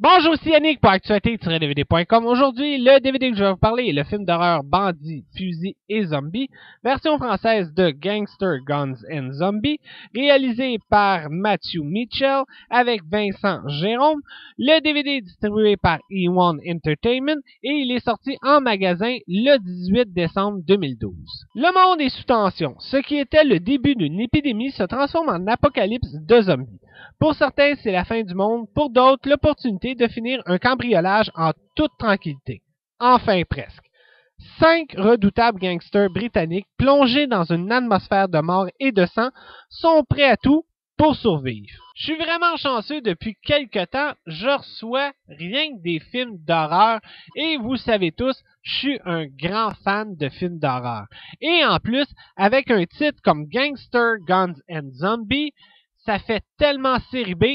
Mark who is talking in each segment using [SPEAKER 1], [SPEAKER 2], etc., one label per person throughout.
[SPEAKER 1] Bonjour, c'est Yannick pour Actualité-DVD.com. Aujourd'hui, le DVD que je vais vous parler est le film d'horreur Bandits, Fusils et Zombies, version française de Gangster, Guns and Zombies, réalisé par Matthew Mitchell avec Vincent Jérôme. Le DVD est distribué par E1 Entertainment et il est sorti en magasin le 18 décembre 2012. Le monde est sous tension. Ce qui était le début d'une épidémie se transforme en apocalypse de zombies. Pour certains, c'est la fin du monde. Pour d'autres, l'opportunité de finir un cambriolage en toute tranquillité. Enfin presque. 5 redoutables gangsters britanniques plongés dans une atmosphère de mort et de sang sont prêts à tout pour survivre. Je suis vraiment chanceux depuis quelque temps. Je reçois rien que des films d'horreur et vous savez tous, je suis un grand fan de films d'horreur. Et en plus, avec un titre comme Gangster, Guns and Zombies, ça fait tellement série B,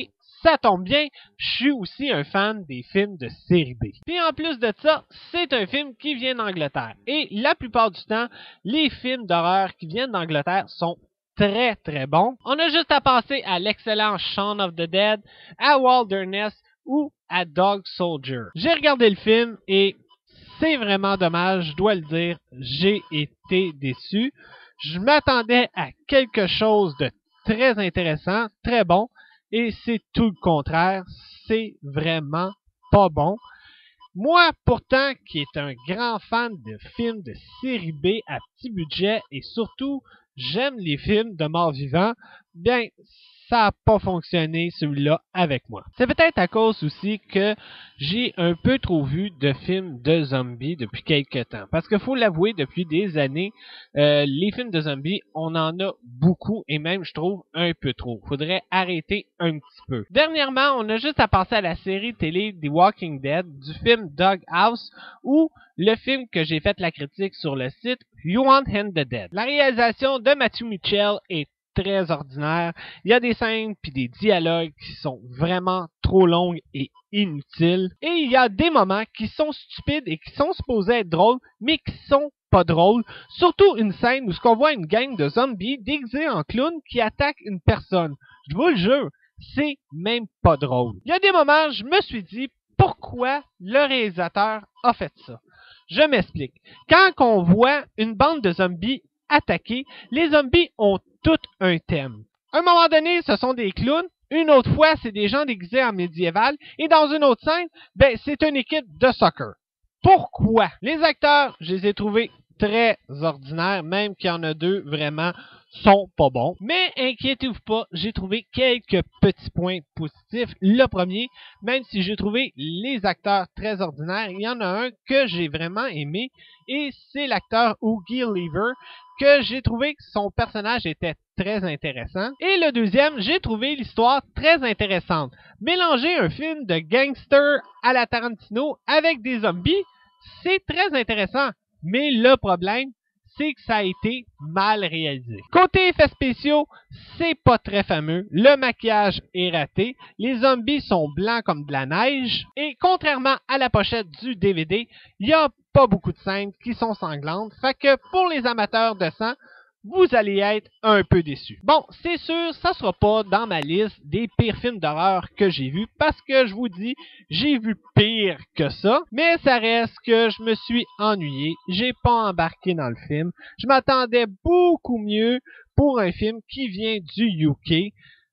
[SPEAKER 1] ça tombe bien, je suis aussi un fan des films de série B. Puis en plus de ça, c'est un film qui vient d'Angleterre. Et la plupart du temps, les films d'horreur qui viennent d'Angleterre sont très très bons. On a juste à passer à l'excellent Shaun of the Dead, à Wilderness ou à Dog Soldier. J'ai regardé le film et c'est vraiment dommage, je dois le dire, j'ai été déçu. Je m'attendais à quelque chose de très intéressant, très bon, et c'est tout le contraire, c'est vraiment pas bon. Moi, pourtant, qui est un grand fan de films de série B à petit budget, et surtout, j'aime les films de morts-vivants, bien, ça n'a pas fonctionné celui-là avec moi. C'est peut-être à cause aussi que j'ai un peu trop vu de films de zombies depuis quelques temps. Parce qu'il faut l'avouer, depuis des années, les films de zombies, on en a beaucoup et même, je trouve, un peu trop. Faudrait arrêter un petit peu. Dernièrement, on a juste à passer à la série télé The Walking Dead, du film Doghouse ou le film que j'ai fait la critique sur le site You Want Hand the Dead. La réalisation de Matthew Mitchell est très ordinaire. Il y a des scènes puis des dialogues qui sont vraiment trop longues et inutiles. Et il y a des moments qui sont stupides et qui sont supposés être drôles, mais qui sont pas drôles. Surtout une scène où on voit une gang de zombies déguisés en clowns qui attaquent une personne. Je vous le jure, c'est même pas drôle. Il y a des moments, je me suis dit, pourquoi le réalisateur a fait ça? Je m'explique. Quand on voit une bande de zombies attaquer, les zombies ont tout un thème. À un moment donné, ce sont des clowns. Une autre fois, c'est des gens déguisés en médiéval. Et dans une autre scène, ben, c'est une équipe de soccer. Pourquoi? Les acteurs, je les ai trouvés très ordinaires, même qu'il y en a deux vraiment sont pas bons. Mais inquiétez-vous pas, j'ai trouvé quelques petits points positifs. Le premier, même si j'ai trouvé les acteurs très ordinaires, il y en a un que j'ai vraiment aimé et c'est l'acteur Oogie Lever que j'ai trouvé que son personnage était très intéressant. Et le deuxième, j'ai trouvé l'histoire très intéressante. Mélanger un film de gangster à la Tarantino avec des zombies, c'est très intéressant. Mais le problème, c'est que ça a été mal réalisé. Côté effets spéciaux, c'est pas très fameux. Le maquillage est raté. Les zombies sont blancs comme de la neige. Et contrairement à la pochette du DVD, il n'y a pas beaucoup de scènes qui sont sanglantes. Fait que pour les amateurs de sang, vous allez être un peu déçus. Bon, c'est sûr, ça sera pas dans ma liste des pires films d'horreur que j'ai vus, parce que je vous dis, j'ai vu pire que ça, mais ça reste que je me suis ennuyé, j'ai pas embarqué dans le film, je m'attendais beaucoup mieux pour un film qui vient du UK,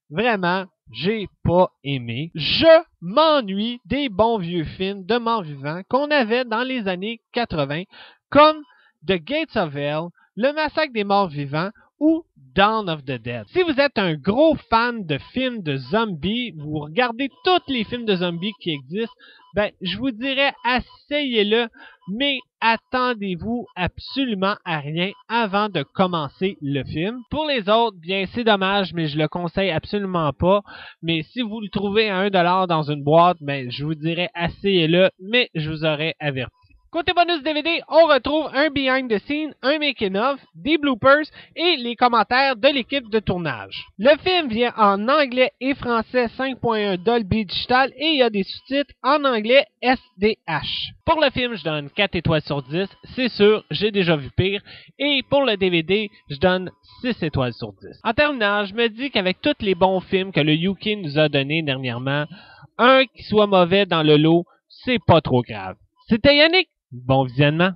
[SPEAKER 1] vraiment, j'ai pas aimé. Je m'ennuie des bons vieux films de morts-vivants qu'on avait dans les années 80, comme The Gates of Hell, Le Massacre des Morts-Vivants ou Dawn of the Dead. Si vous êtes un gros fan de films de zombies, vous regardez tous les films de zombies qui existent, ben, je vous dirais, essayez-le, mais attendez-vous absolument à rien avant de commencer le film. Pour les autres, bien, c'est dommage, mais je le conseille absolument pas. Mais si vous le trouvez à 1$ dans une boîte, ben, je vous dirais, essayez-le, mais je vous aurais averti. Côté bonus DVD, on retrouve un behind the scenes, un making of, des bloopers et les commentaires de l'équipe de tournage. Le film vient en anglais et français 5.1 Dolby Digital et il y a des sous-titres en anglais SDH. Pour le film, je donne 4 étoiles sur 10, c'est sûr, j'ai déjà vu pire. Et pour le DVD, je donne 6 étoiles sur 10. En terminant, je me dis qu'avec tous les bons films que le UK nous a donnés dernièrement, un qui soit mauvais dans le lot, c'est pas trop grave. C'était Yannick. Bon visionnement.